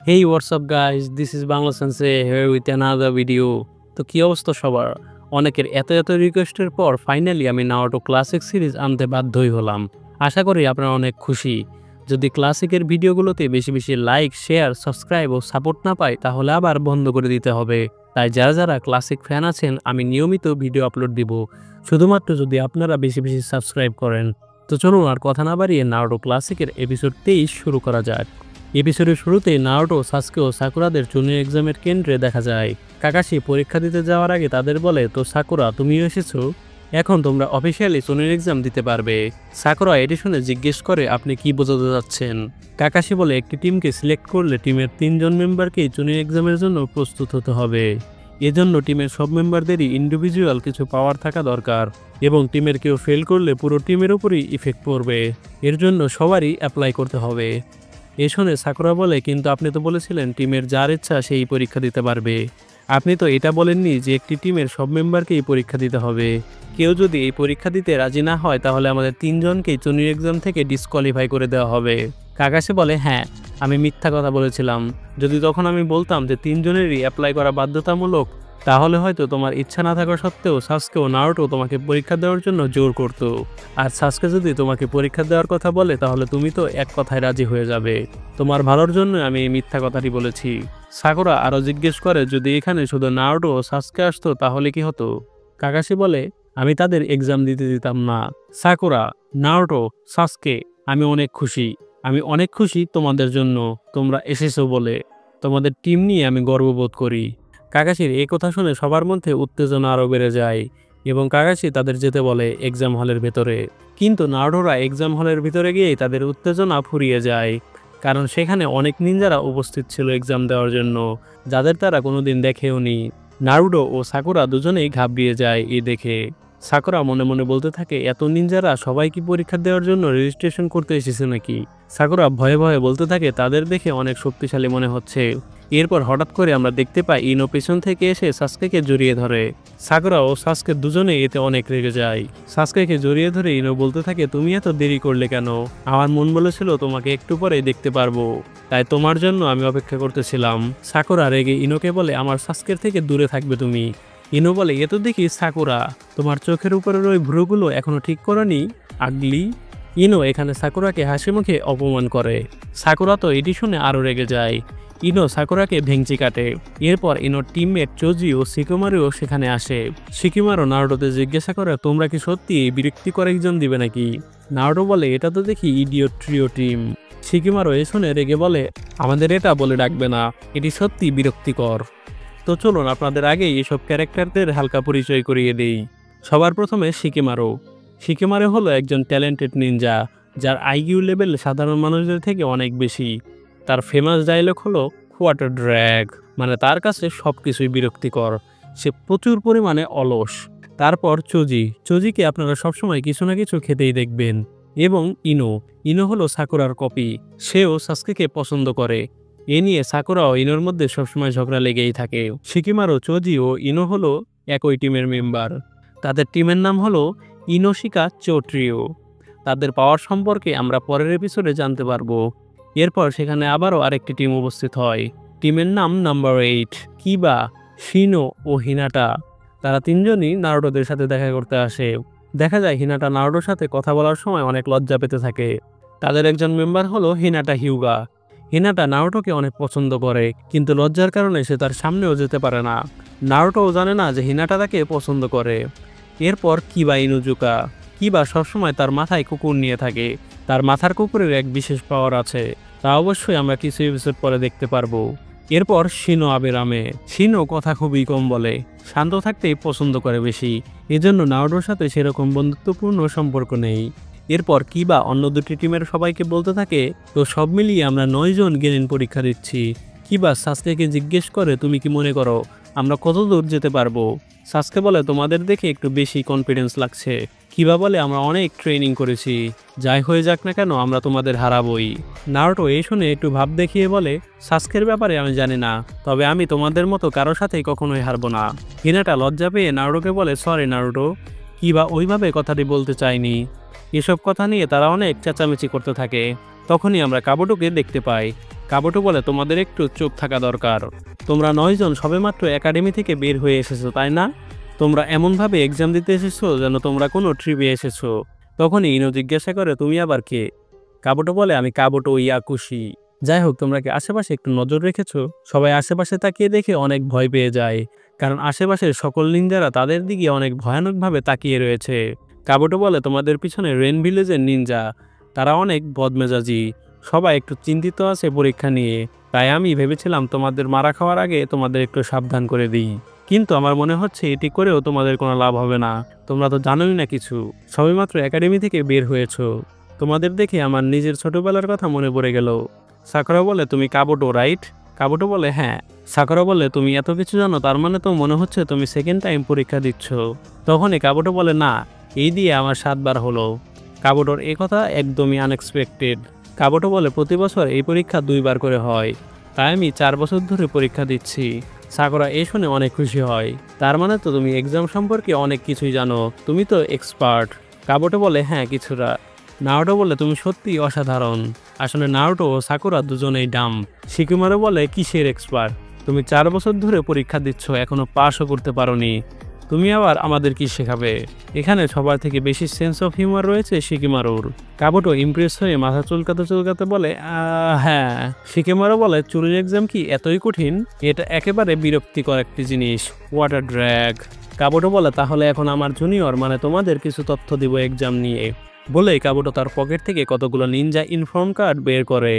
Hey, what's up guys? This is Bangla Sensei here with another video. তো কি অবস্থা সবার? অনেকের এত রিকোয়েস্টের পর ফাইনালি আমি নারুটো ক্লাসিক সিরিজ আনতে বাধ্যই হলাম। আশা করি আপনারা অনেক খুশি। যদি ক্লাসিকের ভিডিওগুলোতে বেশি লাইক, শেয়ার, সাবস্ক্রাইব ও সাপোর্ট না পাই তাহলে আবার বন্ধ করে দিতে হবে। তাই যারা ক্লাসিক ফ্যান আছেন আমি নিয়মিত ভিডিও আপলোড দিব। শুধুমাত্র যদি আপনারা বেশি সাবস্ক্রাইব করেন। তো চলুন আর কথা না বাড়িয়ে নারুটো ক্লাসিকের এপিসোড 23 শুরু করা যাক। এপিসোডের শুরুতে নারুটো, সাসকে ও সাকুরাদের জুনিয়র এক্সামের কেন্দ্রে দেখা যায়। কাকাশি পরীক্ষা দিতে যাওয়ার আগে তাদের বলে, তো সাকুরা তুমিও এসেছো, এখন তোমরা অফিসিয়ালি জুনিয়র এক্সাম দিতে পারবে। সাকুরা এটি শুনে জিজ্ঞেস করে, আপনি কি বোঝাতে যাচ্ছেন? কাকাশি বলে, একটি টিমকে সিলেক্ট করলে টিমের 3 জন মেম্বারকেই জুনিয়র এক্সামের জন্য প্রস্তুত হতে হবে। এজন্য টিমের সব মেম্বারদেরই ইন্ডিভিজুয়াল কিছু পাওয়ার থাকা দরকার এবং টিমের কেউ ফেল করলে পুরো টিমের উপরই ইফেক্ট পড়বে। এর জন্য সবারই অ্যাপ্লাই করতে হবে। এ শুনে সাকুরা বলে, কিন্তু আপনি তো বলেছিলেন টিমের যার ইচ্ছা সেই পরীক্ষা দিতে পারবে। আপনি তো এটা বলেননি যে একটি টিমের সব মেম্বারকেই পরীক্ষা দিতে হবে। কেউ যদি এই পরীক্ষা দিতে রাজি না হয় তাহলে আমাদের 3 জনকেই জুনিয়র এক্সাম থেকে ডিসকোয়ালিফাই করে দেওয়া হবে। কাকাশি বলে, হ্যাঁ আমি মিথ্যা কথা বলেছিলাম। যদি তখন আমি বলতাম যে 3 জনেরই অ্যাপ্লাই করা বাধ্যতামূলক তাহলে হয়তো তোমার ইচ্ছা না থাকা সত্ত্বেও সাসকে ও নারুটো তোমাকে পরীক্ষা দেওয়ার জন্য জোর করতো। আর সাসকে যদি তোমাকে পরীক্ষা দেওয়ার কথা বলে তাহলে তুমি তো এক কথায় রাজি হয়ে যাবে। তোমার ভালোর জন্য আমি এই মিথ্যা কথাটি বলেছি। সাকুরা আরও জিজ্ঞেস করে, যদি এখানে শুধু নারুটো ও সাসকে আসতো তাহলে কি হতো? কাকাশি বলে, আমি তাদের এক্সাম দিতে দিতাম না। সাকুরা, নারুটো, সাসকে, আমি অনেক খুশি তোমাদের জন্য তোমরা এসেছো বলে। তোমাদের টিম নিয়ে আমি গর্ববোধ করি। কাকাশির এই কথা শুনে সবার মধ্যে উত্তেজনা আরও বেড়ে যায় এবং কাকাশি তাদের যেতে বলে এক্সাম হলের ভেতরে। কিন্তু নারুটোরা এক্সাম হলের ভিতরে গিয়েই তাদের উত্তেজনা ফুরিয়ে যায়, কারণ সেখানে অনেক নিনজারা উপস্থিত ছিল এক্সাম দেওয়ার জন্য, যাদের তারা কোনোদিন দেখেওনি। নারুটো ও সাকুরা দুজনেই ঘাবড়িয়ে যায় এই দেখে। সাকুরা মনে মনে বলতে থাকে, এত নিনজারা সবাই কি পরীক্ষা দেওয়ার জন্য রেজিস্ট্রেশন করতে এসেছে নাকি? সাকুরা ভয়ে বলতে থাকে, তাদের দেখে অনেক শক্তিশালী মনে হচ্ছে। এরপর হঠাৎ করে আমরা দেখতে পাই ইনো পেছন থেকে এসে সাসকেকে জড়িয়ে ধরে। সাকুরা ও সাসকে দুজনে এতে অনেক রেগে যায়। সাসকেকে জড়িয়ে ধরে ইনো বলতে থাকে, তুমি এত দেরি করলে কেন? আমার মন বলেছিল তোমাকে একটু পরে দেখতে পারবো, তাই তোমার জন্য আমি অপেক্ষা করতেছিলাম। সাকুরা রেগে ইনোকে বলে, আমার সাসকের থেকে দূরে থাকবে তুমি। ইনো বলে, এ তো দেখি সাকুরা, তোমার চোখের উপরের ওই ভ্রুগুলো এখনো ঠিক করনি, আগলি। ইনো এখানে সাকুরাকে হাসি মুখে অপমান করে। সাকুরা তো এটি শুনে আরও রেগে যায়। ইনো সাকুরাকে ভেঙচি কাটে। এরপর ইনোর টিমমেট চোজি ও শিকিমারুও সেখানে আসে। শিকিমারু নারুটোতে জিজ্ঞাসা করে, তোমরা কি সত্যি এই বিরক্তিকর এক্সাম দিবে নাকি? নারুটো বলে, এটা তো দেখি ইডিয়ট ট্রিও টিম। শিকিমারু এ শুনে রেগে বলে, আমাদের এটা বলে ডাকবে না, এটি সত্যি বিরক্তিকর। তো চলুন আপনাদের আগেই এসব ক্যারেক্টারদের হালকা পরিচয় করিয়ে দেই। সবার প্রথমে শিকিমারু হলো একজন ট্যালেন্টেড নিনজা, যার আইকিউ লেভেল সাধারণ মানুষদের থেকে অনেক বেশি। তার ফেমাস ডায়লগ হলো হোয়াট আ ড্র্যাগ, মানে তার কাছে সব কিছুই বিরক্তিকর। সে প্রচুর পরিমাণে অলস। তারপর চোজিকে আপনারা সবসময় কিছু না কিছু খেতেই দেখবেন। এবং ইনো হলো সাকুরার কপি। সেও সাসকেকে পছন্দ করে। এ নিয়ে সাকুরা ও ইনোর মধ্যে সবসময় ঝগড়া লেগেই থাকে। শিকিমারু, চোজি ও ইনো হলো একই টিমের মেম্বার। তাদের টিমের নাম হলো ইনোশিকা চোট্রিও। তাদের পাওয়ার সম্পর্কে আমরা পরের এপিসোডে জানতে পারবো। এরপর সেখানে আবারও আরেকটি টিম উপস্থিত হয়। টিমের নাম নাম্বার 8, কিবা, শিনো ও হিনাটা। তারা 3 জনই নারুটোদের সাথে দেখা করতে আসে। দেখা যায় হিনাটা নারুটোর সাথে কথা বলার সময় অনেক লজ্জা পেতে থাকে। তাদের একজন মেম্বার হলো হিনাটা হিউগা। হিনাটা নারুটোকে অনেক পছন্দ করে, কিন্তু লজ্জার কারণে সে তার সামনেও যেতে পারে না। নারুটোও জানে না যে হিনাটা তাকে পছন্দ করে। এরপর কিবা ইনুজুকা। কিবা সবসময় তার মাথায় কুকুর নিয়ে থাকে। তার মাথার কুকুরের এক বিশেষ পাওয়ার আছে, তা অবশ্যই আমরা কিছু এপিসোড পরে দেখতে পারবো। এরপর শিনো আবেরামে। শিনো কথা খুবই কম বলে, শান্ত থাকতেই পছন্দ করে বেশি, এজন্য নারুটোর সাথে সেরকম বন্ধুত্বপূর্ণ সম্পর্ক নেই। এরপর কিবা অন্য দুটি টিমের সবাইকে বলতে থাকে, তো সব মিলিয়ে আমরা 9 জন গেনিন পরীক্ষা দিচ্ছি। কিবা সাসকেকে জিজ্ঞেস করে, তুমি কি মনে করো আমরা কত দূর যেতে পারবো? সাসকে বলে, তোমাদের দেখে একটু বেশি কনফিডেন্স লাগছে। কিবা বলে, আমরা অনেক ট্রেনিং করেছি, যাই হয়ে যাক না কেন আমরা তোমাদের হারাবই। নারুটো এই শুনে একটু ভাব দেখিয়ে বলে, সাসকের ব্যাপারে আমি জানি না, তবে আমি তোমাদের মতো কারো সাথেই কখনোই হারবো না। হিনাটা লজ্জা পেয়ে নারুটোকে বলে, সরি নারুটো, কিবা ওইভাবে কথাটি বলতে চাইনি। এসব কথা নিয়ে তারা অনেক চেঁচামেচি করতে থাকে। তখনই আমরা কাবুটোকে দেখতে পাই। কাবুটো বলে তোমাদের একটু চুপ থাকা দরকার। তোমরা 9 জন সবেমাত্র একাডেমি থেকে বের হয়ে এসেছো তাই না? তোমরা এমনভাবে এক্সাম দিতে এসেছো যেন তোমরা কোনো ট্রিপে এসেছো। তখনই ইনো জিজ্ঞাসা করে তুমি আবার কে? কাবুটো বলে আমি কাবুটো ইয়াকুশি। যাই হোক তোমরা কি আশেপাশে একটু নজর রেখেছো? সবাই আশেপাশে তাকিয়ে দেখে অনেক ভয় পেয়ে যায়, কারণ আশেপাশের সকল নিনজারা তাদের দিকে অনেক ভয়ানকভাবে তাকিয়ে রয়েছে। কাবুটো বলে তোমাদের পিছনে রেন ভিলেজের নিনজা, তারা অনেক বদমেজাজি, সবাই একটু চিন্তিত আছে পরীক্ষা নিয়ে, তাই আমি ভেবেছিলাম তোমাদের মারা খাওয়ার আগে তোমাদের একটু সাবধান করে দিই, কিন্তু আমার মনে হচ্ছে এটি করেও তোমাদের কোনো লাভ হবে না। তোমরা তো জানোই না কিছু, সবেমাত্র একাডেমি থেকে বের হয়েছো। তোমাদের দেখে আমার নিজের ছোটবেলার কথা মনে পড়ে গেল। সাকুরা বলে তুমি কাবুটো রাইট? কাবুটো বলে হ্যাঁ। সাকুরা বলে তুমি এত কিছু জানো, তার মানে তো মনে হচ্ছে তুমি সেকেন্ড টাইম পরীক্ষা দিচ্ছ। তখনই কাবুটো বলে না, এই দিয়ে আমার 7 বার হলো। কাবুটোর এ কথা একদমই আনএক্সপেক্টেড। কাবুটো বলে প্রতি বছর এই পরীক্ষা 2 বার করে হয়, তাই আমি 4 বছর ধরে পরীক্ষা দিচ্ছি। সাকুরা এই শুনে অনেক খুশি হয়, তার মানে তো তুমি এক্সাম সম্পর্কে অনেক কিছুই জানো, তুমি তো এক্সপার্ট। কাবুটো বলে হ্যাঁ কিছুটা। নারুটো বলে তুমি সত্যিই অসাধারণ। আসলে নারুটো ও সাকুরা দুজনেই ডাম। শিকিমারু বলে কিসের এক্সপার্ট? তুমি 4 বছর ধরে পরীক্ষা দিচ্ছ, এখনো পাসও করতে পারোনি, তুমি আবার আমাদের কি শেখাবে? এখানে সবার থেকে বেশি সেন্স অফ হিউমার রয়েছে শিকিমারুর। কাবুটো ইমপ্রেস হয়ে মাথা চুলকাতে চুলকাতে বলে হ্যাঁ। শিকিমারু বলে চুরির এক্সাম কি এতই কঠিন? এটা একেবারে বিরক্তিকর একটি জিনিস, ওয়াটার ড্র্যাগ। কাবুটো বলে তাহলে এখন আমার জুনিয়র মানে তোমাদের কিছু তথ্য দিব এক্সাম নিয়ে। বলে কাবুটো তার পকেট থেকে কতগুলো নিনজা ইনফর্ম কার্ড বের করে,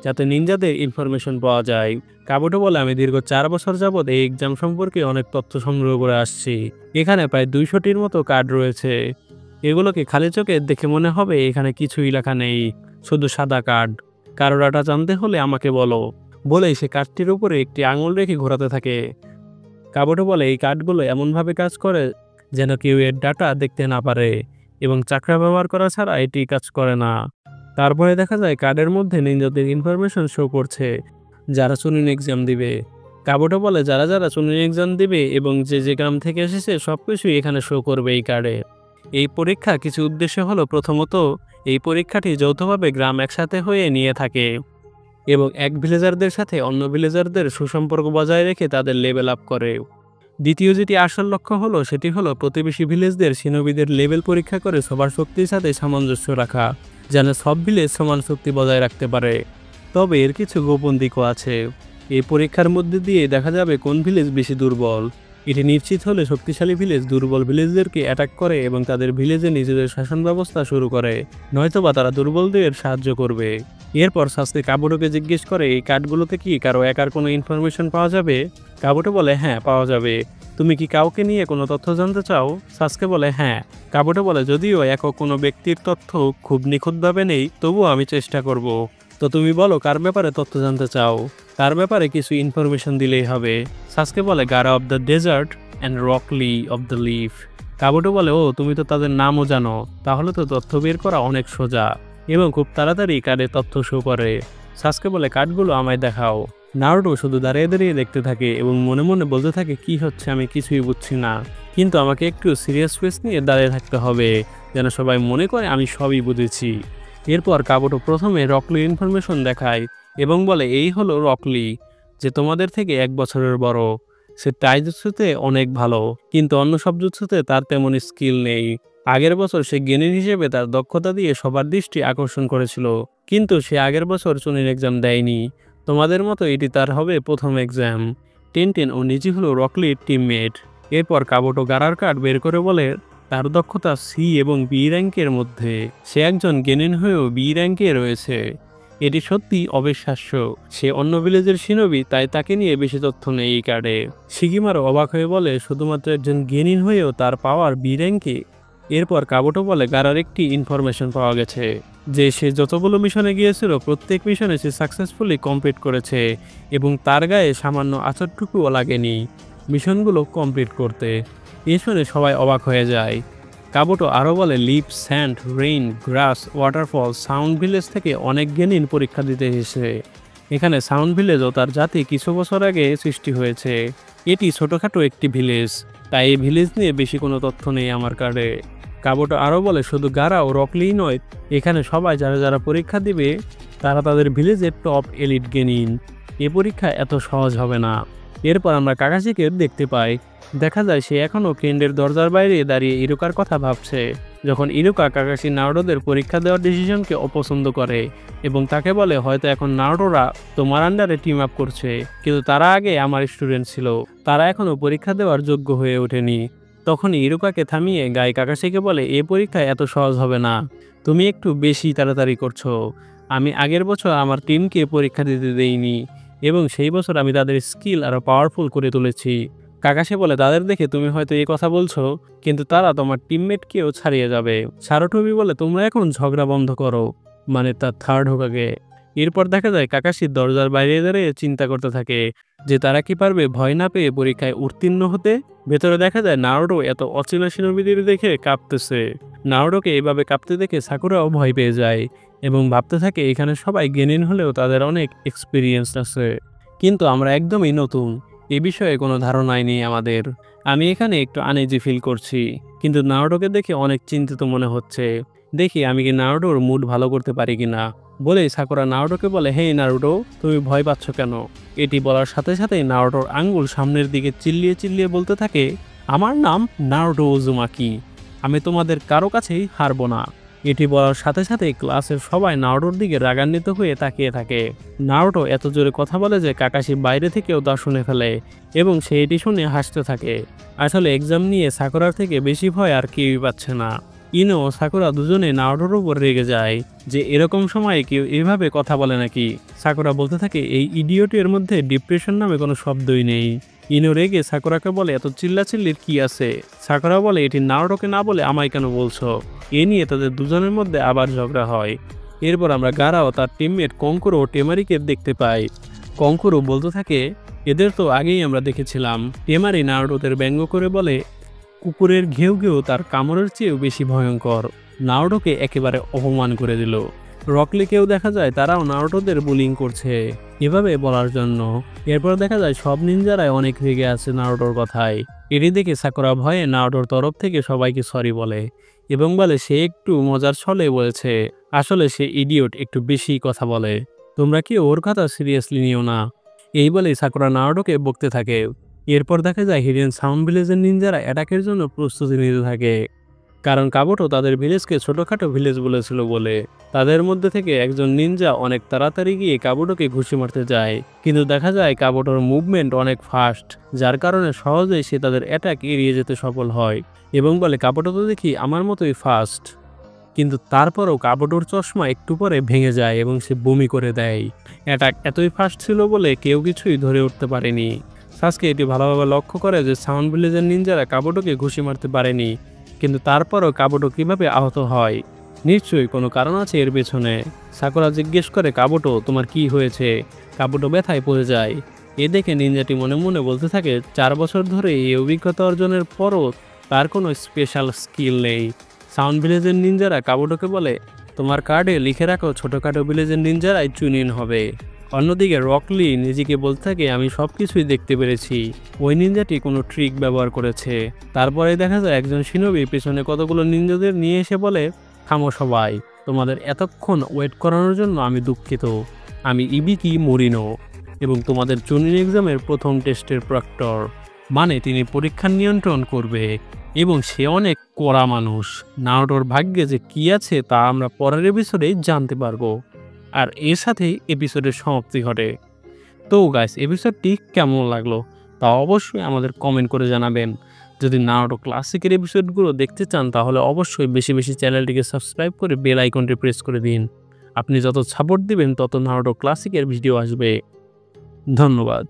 যাতে নিনজাদের ইনফরমেশন পাওয়া যায়। কাবুটো বলে আমি দীর্ঘ 4 বছর যাবৎ এই এক্সাম সম্পর্কে অনেক তথ্য সংগ্রহ করে আসছি। এখানে প্রায় 200টির মতো কার্ড রয়েছে। এগুলোকে খালি চোখে দেখে মনে হবে এখানে কিছুই লেখা নেই, শুধু সাদা কার্ড। কারো ডাটা জানতে হলে আমাকে বলো। বলেই সে কার্ডটির উপরে একটি আঙুল রেখে ঘোরাতে থাকে। কাবুটো বলে এই কার্ডগুলো এমনভাবে কাজ করে যেন কেউ এর ডাটা দেখতে না পারে, এবং চাকরা ব্যবহার করা ছাড়া এটি কাজ করে না। তারপরে দেখা যায় কার্ডের মধ্যে নিনজাদের ইনফরমেশন শো করছে যারা চুনিন এক্সাম দিবে। কাবুটো বলে যারা যারা চুনিন এক্সাম দিবে এবং যে যে গ্রাম থেকে এসেছে সবকিছুই এখানে শো করবে এই কার্ডে। এই পরীক্ষা কিছু উদ্দেশ্য হলো, প্রথমত এই পরীক্ষাটি যৌথভাবে গ্রাম একসাথে হয়ে নিয়ে থাকে এবং এক ভিলেজারদের সাথে অন্য ভিলেজারদের সুসম্পর্ক বজায় রেখে তাদের লেভেল আপ করে। দ্বিতীয় যেটি আসল লক্ষ্য হলো সেটি হলো প্রতিবেশী ভিলেজদের সিনোবিদের লেভেল পরীক্ষা করে সবার শক্তির সাথে সামঞ্জস্য রাখা, যেন সব ভিলেজ সমান শক্তি বজায় রাখতে পারে। তবে এর কিছু গোপন দিকও আছে। এই পরীক্ষার মধ্যে দিয়ে দেখা যাবে কোন ভিলেজ বেশি দুর্বল। এটি নিশ্চিত হলে শক্তিশালী ভিলেজ দুর্বল ভিলেজদেরকে অ্যাটাক করে এবং তাদের ভিলেজে নিজেদের শাসন ব্যবস্থা শুরু করে, নয়তোবা তারা দুর্বলদের সাহায্য করবে। এরপর সাসকে কাবুটোকে জিজ্ঞেস করে এই কার্ডগুলোতে কি কারো একার কোনো ইনফরমেশন পাওয়া যাবে? কাবুটো বলে হ্যাঁ পাওয়া যাবে। তুমি কি কাউকে নিয়ে কোনো তথ্য জানতে চাও? সাসকে বলে হ্যাঁ। কাবুটো বলে যদিও একক কোনো ব্যক্তির তথ্য খুব নিখুঁতভাবে নেই, তবুও আমি চেষ্টা করব। তো তুমি বলো কার ব্যাপারে তথ্য জানতে চাও? তার ব্যাপারে কিছু ইনফরমেশন দিলেই হবে। সাসকে বলে Gaara of the desert and Rock Lee of the leaf. Kabuto বলে ও তুমি তো তাদের নামও জানো, তাহলে তো তথ্য বের করা অনেক সোজা এবং খুব তাড়াতাড়ি কার্ডে তথ্য শো করে। সাসকে বলে কার্ডগুলো আমায় দেখাও। নারুটো শুধু দাঁড়িয়ে দাঁড়িয়ে দেখতে থাকে এবং মনে মনে বলতে থাকে কি হচ্ছে আমি কিছুই বুঝছি না, কিন্তু আমাকে একটু সিরিয়াস ফেস নিয়ে দাঁড়িয়ে থাকতে হবে যেন সবাই মনে করে আমি সবই বুঝেছি। এরপর কাবুটো প্রথমে রকলির ইনফরমেশন দেখায় এবং বলে এই হলো রকলি, যে তোমাদের থেকে 1 বছরের বড়। সে টাইজুৎসুতে অনেক ভালো, কিন্তু অন্য সব জুৎসুতে তার তেমন স্কিল নেই। আগের বছর সে গেনিন হিসেবে তার দক্ষতা দিয়ে সবার দৃষ্টি আকর্ষণ করেছিল, কিন্তু সে আগের বছর চুনির এক্সাম দেয়নি। তোমাদের মতো এটি তার হবে প্রথম এক্সাম। টেনটেন ও নিচি হলো রকলির টিমমেট। এরপর কাবুটো গারার কার্ড বের করে বলে তার দক্ষতা সি এবং বি র্যাঙ্কের মধ্যে। সে একজন গেনিন হয়েও বি র্যাঙ্কে রয়েছে। এটি সত্যি অবিশ্বাস্য। সে অন্য ভিলেজের শিনোবি, তাই তাকে নিয়ে বেশি তথ্য নেই এই কার্ডে। শিকিমারও অবাক হয়ে বলে শুধুমাত্র একজন গেনিন হয়েও তার পাওয়ার বি র্যাঙ্কে। এরপর কাবুটো বলে গারার একটি ইনফরমেশন পাওয়া গেছে যে সে যতগুলো মিশনে গিয়েছিল প্রত্যেক মিশনে সে সাকসেসফুলি কমপ্লিট করেছে এবং তার গায়ে সামান্য আচরটুকুও লাগেনি মিশনগুলো কমপ্লিট করতে। এ শুনে সবাই অবাক হয়ে যায়। কাবুটো আরও বলে লিপ, স্যান্ড, রেইন, গ্রাস, ওয়াটারফল, সাউন্ড ভিলেজ থেকে অনেক গেনিন পরীক্ষা দিতে এসেছে। এখানে সাউন্ড ভিলেজ ও তার জাতি কিছু বছর আগে সৃষ্টি হয়েছে। এটি ছোটোখাটো একটি ভিলেজ, তাই এই ভিলেজ নিয়ে বেশি কোনো তথ্য নেই আমার কার্ডে। কাবুটো আরও বলে শুধু গারা ও রকলিই নয়, এখানে সবাই যারা যারা পরীক্ষা দিবে তারা তাদের ভিলেজের টপ এলিট গেনিন। এ পরীক্ষা এত সহজ হবে না। এরপর আমরা কাকাশিকে দেখতে পাই। দেখা যায় সে এখনও কেন্ডের দরজার বাইরে দাঁড়িয়ে ইরুকার কথা ভাবছে। যখন ইরুকা কাকাশি নারুটোদের পরীক্ষা দেওয়ার ডিসিশনকে অপছন্দ করে এবং তাকে বলে হয়তো এখন নারুটোরা তোমার আন্ডারে টিম আপ করছে, কিন্তু তারা আগে আমার স্টুডেন্ট ছিল, তারা এখনও পরীক্ষা দেওয়ার যোগ্য হয়ে ওঠেনি। তখনই ইরুকাকে থামিয়ে গাই কাকাশিকে বলে এ পরীক্ষা এত সহজ হবে না, তুমি একটু বেশি তাড়াতাড়ি করছো। আমি আগের বছর আমার টিমকে পরীক্ষা দিতে দেইনি এবং সেই বছর আমি তাদের স্কিল আরও পাওয়ারফুল করে তুলেছি। কাকাশি বলে তাদের দেখে তুমি হয়তো এই কথা বলছো, কিন্তু তারা তোমার টিমমেটকেও ছাড়িয়ে যাবে। সারুটোবি বলে তোমরা এখন ঝগড়া বন্ধ করো, মানে তার থার্ড হোকাগে। এরপর দেখা যায় কাকাশি দরজার বাইরে দাঁড়িয়ে চিন্তা করতে থাকে যে তারা কি পারবে ভয় না পেয়ে পরীক্ষায় উত্তীর্ণ হতে। ভেতরে দেখা যায় নারুটো এত অচেনা শিনোবিদের দেখে কাঁপতেছে। নারুটোকে এভাবে কাঁপতে দেখে সাকুরাও ভয় পেয়ে যায় এবং ভাবতে থাকে এখানে সবাই গেনিন হলেও তাদের অনেক এক্সপিরিয়েন্স আছে, কিন্তু আমরা একদমই নতুন, এ বিষয়ে কোনো ধারণাই নেই আমাদের। আমি এখানে একটু আনইজি ফিল করছি, কিন্তু নারুটোকে দেখে অনেক চিন্তিত মনে হচ্ছে। দেখি আমি কি নারুটোর মুড ভালো করতে পারি কিনা। বলেই সাকুরা নারুটোকে বলে হেই নারুটো, তুমি ভয় পাচ্ছ কেন? এটি বলার সাথে সাথেই নারুটোর আঙ্গুল সামনের দিকে চিল্লিয়ে চিল্লিয়ে বলতে থাকে আমার নাম নারুটো উজুমাকি, আমি তোমাদের কারো কাছেই হারবো না। এটি বলার সাথে সাথেই ক্লাসের সবাই নারুটোর দিকে রাগান্বিত হয়ে তাকিয়ে থাকে। নারুটো এত জোরে কথা বলে যে কাকাশি বাইরে থেকেও তা শুনে ফেলে এবং সে এটি শুনে হাসতে থাকে। আসলে এক্সাম নিয়ে সাকুরার থেকে বেশি ভয় আর কেউই পাচ্ছে না। ইনো ও সাকুরা দুজনে নারুটোর উপর রেগে যায় যে এরকম সময়ে কেউ এভাবে কথা বলে নাকি। সাকুরা বলতে থাকে এই ইডিয়টের মধ্যে ডিপ্রেশন নামে কোনো শব্দই নেই। ইনো রেগে সাকুরাকে বলে এত চিল্লাচিল্লির কি আছে। সাকুরা বলে এটি নারুটোকে না বলে আমায় কেন বলছো। এ নিয়ে তাদের দুজনের মধ্যে আবার ঝগড়া হয়। এরপর আমরা গারা ও তার টিমমেট কঙ্কুরো ও টেমারিকে দেখতে পাই। কঙ্কুরো বলতে থাকে এদের তো আগেই আমরা দেখেছিলাম। টেমারি নারুটোদের ব্যঙ্গ করে বলে কুকুরের ঘেউ ঘেউ তার কামড়ের চেয়েও বেশি ভয়ঙ্কর। নারুটোকে একেবারে অপমান করে দিল। রকলিকেও দেখা যায় তারাও নারুটোদের বুলিং করছে এভাবে বলার জন্য। এরপর দেখা যায় সব নিনজারাই অনেক রেগে আছে নারুটোর কথায়। এটি দেখে সাকুরা ভয়ে নারুটোর তরফ থেকে সবাইকে সরি বলে এবং বলে সে একটু মজার ছলে বলেছে, আসলে সে ইডিয়ট, একটু বেশি কথা বলে, তোমরা কি ওর কথা সিরিয়াসলি নিও না। এই বলেই সাকুরা নারুটোকে বকতে থাকে। এরপর দেখা যায় হিডেন সাউন্ড ভিলেজের নিনজারা অ্যাটাকের জন্য প্রস্তুতি নিতে থাকে, কারণ কাবুটো তাদের ভিলেজকে ছোটোখাটো ভিলেজ বলেছিল বলে। তাদের মধ্যে থেকে একজন নিনজা অনেক তাড়াতাড়ি গিয়ে কাবুটোকে ঘুষি মারতে যায়, কিন্তু দেখা যায় কাবুটোর মুভমেন্ট অনেক ফাস্ট, যার কারণে সহজেই সে তাদের অ্যাটাক এড়িয়ে যেতে সফল হয় এবং বলে কাবুটো তো দেখি আমার মতোই ফাস্ট। কিন্তু তারপরও কাবুটোর চশমা একটু পরে ভেঙে যায় এবং সে বমি করে দেয়। অ্যাটাক এতই ফাস্ট ছিল বলে কেউ কিছুই ধরে উঠতে পারেনি। সাসকে এটি ভালোভাবে লক্ষ্য করে যে সাউন্ড ভিলেজের নিনজারা কাবুটোকে ঘুষি মারতে পারেনি, কিন্তু তারপরও কাবুটো কিভাবে আহত হয়, নিশ্চয়ই কোনো কারণ আছে এর পেছনে। সাকুরা জিজ্ঞেস করে কাবুটো তোমার কি হয়েছে। কাবুটো ব্যথায় পড়ে যায়। এ দেখে নিনজাটি মনে মনে বলতে থাকে 4 বছর ধরে এই অভিজ্ঞতা অর্জনের পরও তার কোনো স্পেশাল স্কিল নেই। সাউন্ড ভিলেজের নিনজারা কাবুটোকে বলে তোমার কার্ডে লিখে রাখো ছোটোখাটো ভিলেজের নিনজারাই চুনিন হবে। অন্যদিকে রকলি নিজেকে বলতে থাকে আমি সব কিছুই দেখতে পেরেছি, ওই নিনজাটি কোনো ট্রিক ব্যবহার করেছে। তারপরে দেখা যায় একজন শিনোবি পেছনে কতগুলো নিনজাদের নিয়ে এসে বলে থামো সবাই, তোমাদের এতক্ষণ ওয়েট করানোর জন্য আমি দুঃখিত। আমি ইবিকি মোরিনো এবং তোমাদের চুনিন এক্সামের প্রথম টেস্টের প্রক্টর, মানে তিনি পরীক্ষা নিয়ন্ত্রণ করবে এবং সে অনেক কড়া মানুষ। নারুটোর ভাগ্যে যে কী আছে তা আমরা পরের এপিসোডেই জানতে পারবো। আর এর সাথেই এপিসোডের সমাপ্তি ঘটে। তো গাইস, এপিসোডটি কেমন লাগলো তা অবশ্যই আমাদের কমেন্ট করে জানাবেন। যদি নারুটো ক্লাসিকের এপিসোডগুলো দেখতে চান তাহলে অবশ্যই বেশি বেশি চ্যানেলটিকে সাবস্ক্রাইব করে বেল আইকনটি প্রেস করে দিন। আপনি যত সাপোর্ট দিবেন তত নারুটো ক্লাসিকের ভিডিও আসবে। ধন্যবাদ।